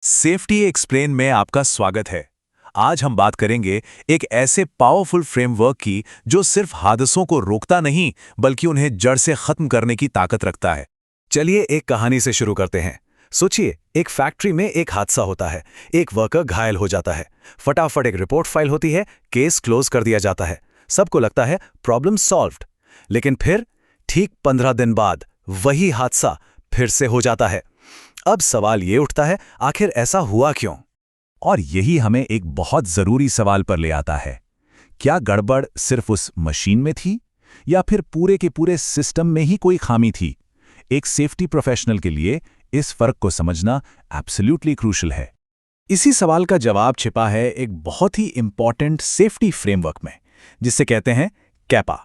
Safety explain में आपका स्वागत है। आज हम बात करेंगे एक ऐसे पावरफुल फ्रेमवर्क की जो सिर्फ हादसों को रोकता नहीं बल्कि उन्हें जड़ से खत्म करने की ताकत रखता है। चलिए एक कहानी से शुरू करते हैं। सोचिए, एक फैक्ट्री में एक हादसा होता है, एक वर्कर घायल हो जाता है। फटाफट एक रिपोर्ट फाइल होती है, केस क्लोज कर दिया जाता है। सबको लगता है प्रॉब्लम सॉल्व्ड। लेकिन फिर ठीक 15 दिन बाद वही हादसा फिर से हो जाता है। अब सवाल ये उठता है, आखिर ऐसा हुआ क्यों? और यही हमें एक बहुत जरूरी सवाल पर ले आता है। क्या गड़बड़ सिर्फ उस मशीन में थी या फिर पूरे के पूरे सिस्टम में ही कोई खामी थी? एक सेफ्टी प्रोफेशनल के लिए इस फर्क को समझना एब्सोल्युटली क्रूशियल है। इसी सवाल का जवाब छिपा है एक बहुत ही इंपॉर्टेंट सेफ्टी फ्रेमवर्क में, जिसे कहते हैं कैपा।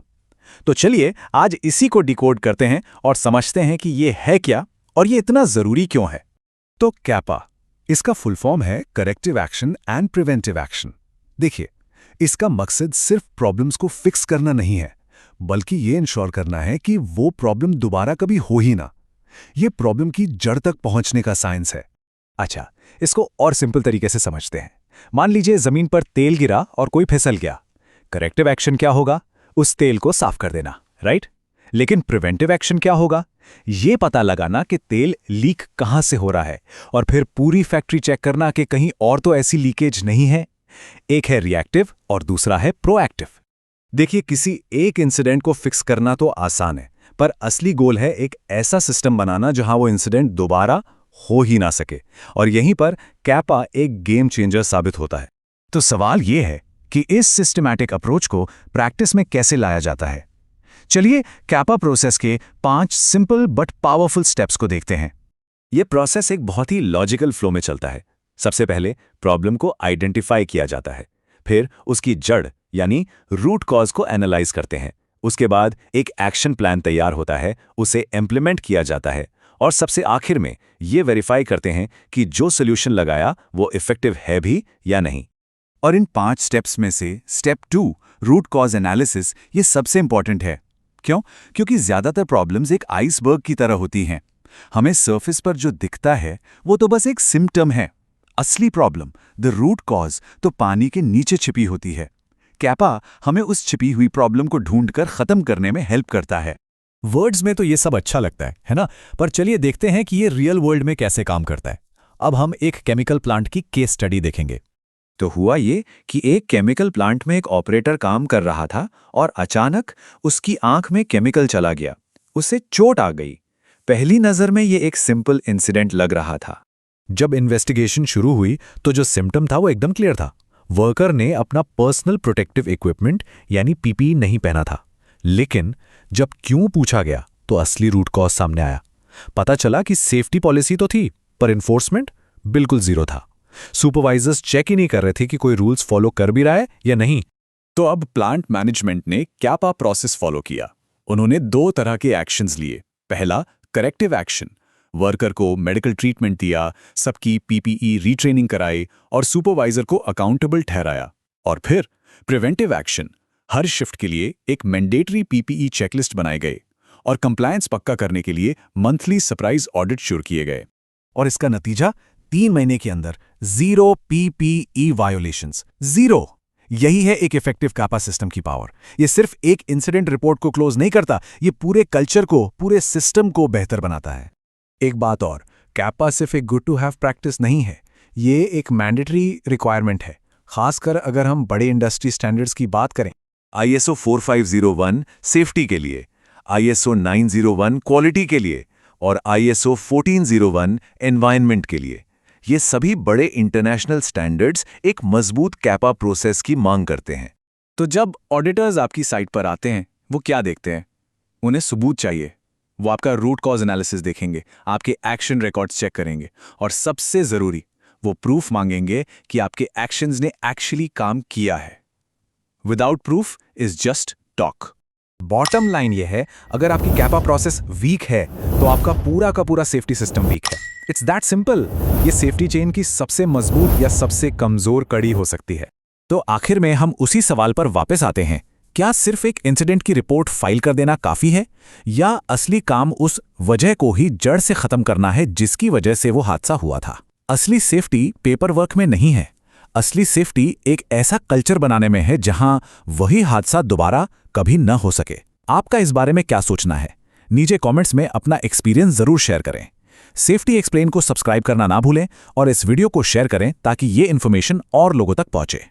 तो चलिए आज इसी को डिकोड करते हैं और समझते हैं कि ये है क्या और ये इतना जरूरी क्यों है। तो कैपा, इसका फुल फॉर्म है corrective action and preventive action. देखिए, इसका मकसद सिर्फ प्रॉब्लम्स को फिक्स करना नहीं है, बल्कि ये इंश्योर करना है कि वो प्रॉब्लम दोबारा कभी हो ही ना। ये प्रॉब्लम की जड़ तक पहुंचने का साइंस है। अच्छा, इसको और सिंपल तरीके से समझते हैं। मान लीजिए जमीन पर तेल गिरा और कोई फिसल गया। करेक्टिव एक्शन क्या होगा? उस तेल को साफ कर देना, राइट? लेकिन प्रिवेंटिव एक्शन क्या होगा? ये पता लगाना कि तेल लीक कहां से हो रहा है और फिर पूरी फैक्ट्री चेक करना कि कहीं और तो ऐसी लीकेज नहीं है। एक है रिएक्टिव और दूसरा है प्रोएक्टिव। देखिए, किसी एक इंसिडेंट को फिक्स करना तो आसान है, पर असली गोल है एक ऐसा सिस्टम बनाना जहां वो इंसिडेंट दोबारा हो ही ना सके। और यहीं पर कैपा एक गेम चेंजर साबित होता है। तो सवाल यह है कि इस सिस्टमैटिक अप्रोच को प्रैक्टिस में कैसे लाया जाता है। चलिए कैपा प्रोसेस के 5 सिंपल बट पावरफुल स्टेप्स को देखते हैं। यह प्रोसेस एक बहुत ही लॉजिकल फ्लो में चलता है। सबसे पहले प्रॉब्लम को आइडेंटिफाई किया जाता है, फिर उसकी जड़ यानी रूट कॉज को एनालाइज करते हैं। उसके बाद एक एक्शन प्लान तैयार होता है, उसे इम्प्लीमेंट किया जाता है और सबसे आखिर में ये वेरीफाई करते हैं कि जो सोल्यूशन लगाया वो इफेक्टिव है भी या नहीं। और इन 5 स्टेप्स में से स्टेप 2 रूट कॉज एनालिसिस ये सबसे इंपॉर्टेंट है। क्यों? क्योंकि ज्यादातर प्रॉब्लम्स एक आइसबर्ग की तरह होती हैं। हमें सरफेस पर जो दिखता है वो तो बस एक सिम्टम है। असली प्रॉब्लम, द रूट कॉज, तो पानी के नीचे छिपी होती है। कैपा हमें उस छिपी हुई प्रॉब्लम को ढूंढकर खत्म करने में हेल्प करता है। वर्ड्स में तो ये सब अच्छा लगता है ना? पर चलिए देखते हैं कि ये रियल वर्ल्ड में कैसे काम करता है। अब हम एक केमिकल प्लांट की केस स्टडी देखेंगे। तो हुआ ये कि एक केमिकल प्लांट में एक ऑपरेटर काम कर रहा था और अचानक उसकी आंख में केमिकल चला गया। उसे चोट आ गई। पहली नजर में ये एक सिंपल इंसिडेंट लग रहा था। जब इन्वेस्टिगेशन शुरू हुई तो जो सिम्टम था वो एकदम क्लियर था। वर्कर ने अपना पर्सनल प्रोटेक्टिव इक्विपमेंट यानी पीपीई नहीं पहना था। लेकिन जब क्यों पूछा गया तो असली रूट कॉज सामने आया। पता चला कि सेफ्टी पॉलिसी तो थी, पर इन्फोर्समेंट बिल्कुल जीरो था। सुपरवाइजर्स चेक ही नहीं कर रहे थे कि कोई रूल्स फॉलो कर भी रहा है या नहीं। तो अब प्लांट मैनेजमेंट ने कैपा प्रोसेस फॉलो किया। उन्होंने 2 तरह के एक्शंस लिए। पहला, करेक्टिव एक्शन। वर्कर को मेडिकल ट्रीटमेंट दिया, सबकी पीपीई रीट्रेनिंग कराई और सुपरवाइजर को अकाउंटेबल ठहराया। और फिर प्रिवेंटिव एक्शन। हर शिफ्ट के लिए एक मैंडेटरी पीपीई चेकलिस्ट बनाए गए और कंप्लायंस पक्का करने के लिए मंथली सरप्राइज ऑडिट शुरू किए गए। और इसका नतीजा 3 महीने के अंदर 0 पीपीई वायोलेशंस, 0। यही है एक इफेक्टिव कैपा सिस्टम की पावर। ये सिर्फ एक इंसिडेंट रिपोर्ट को क्लोज नहीं करता, ये पूरे कल्चर को, पूरे सिस्टम को बेहतर बनाता है। एक बात और, कैपा सिर्फ एक गुड टू हैव प्रैक्टिस नहीं है, ये एक मैंडेटरी रिक्वायरमेंट है, खासकर अगर हम बड़े इंडस्ट्री स्टैंडर्ड्स की बात करें। ISO 4501 सेफ्टी के लिए, ISO 901 क्वालिटी के लिए और ISO 1401 एनवायरनमेंट के लिए। ये सभी बड़े इंटरनेशनल स्टैंडर्ड्स एक मजबूत कैपा प्रोसेस की मांग करते हैं। तो जब ऑडिटर्स आपकी साइट पर आते हैं, वो क्या देखते हैं? उन्हें सबूत चाहिए। वो आपका रूट कॉज एनालिसिस देखेंगे, आपके एक्शन रिकॉर्ड्स चेक करेंगे और सबसे जरूरी, वो प्रूफ मांगेंगे कि आपके एक्शंस ने एक्चुअली काम किया है। Without proof is just talk. Bottom line ये है, अगर आपकी कैपा प्रोसेस वीक है तो आपका पूरा का पूरा सेफ्टी सिस्टम वीक है। It's that simple. ये सेफ्टी चेन की सबसे मजबूत या सबसे कमजोर कड़ी हो सकती है। तो आखिर में हम उसी सवाल पर वापस आते हैं, क्या सिर्फ एक इंसिडेंट की रिपोर्ट फाइल कर देना काफी है या असली काम उस वजह को ही जड़ से खत्म करना है जिसकी वजह से वो हादसा हुआ था? असली सेफ्टी पेपर वर्क में नहीं है। असली सेफ्टी एक ऐसा कल्चर बनाने में है जहां वही हादसा दोबारा कभी न हो सके। आपका इस बारे में क्या सोचना है? नीचे कमेंट्स में अपना एक्सपीरियंस जरूर शेयर करें। सेफ्टी एक्सप्लेन को सब्सक्राइब करना ना भूलें और इस वीडियो को शेयर करें ताकि ये इन्फॉर्मेशन और लोगों तक पहुंचे।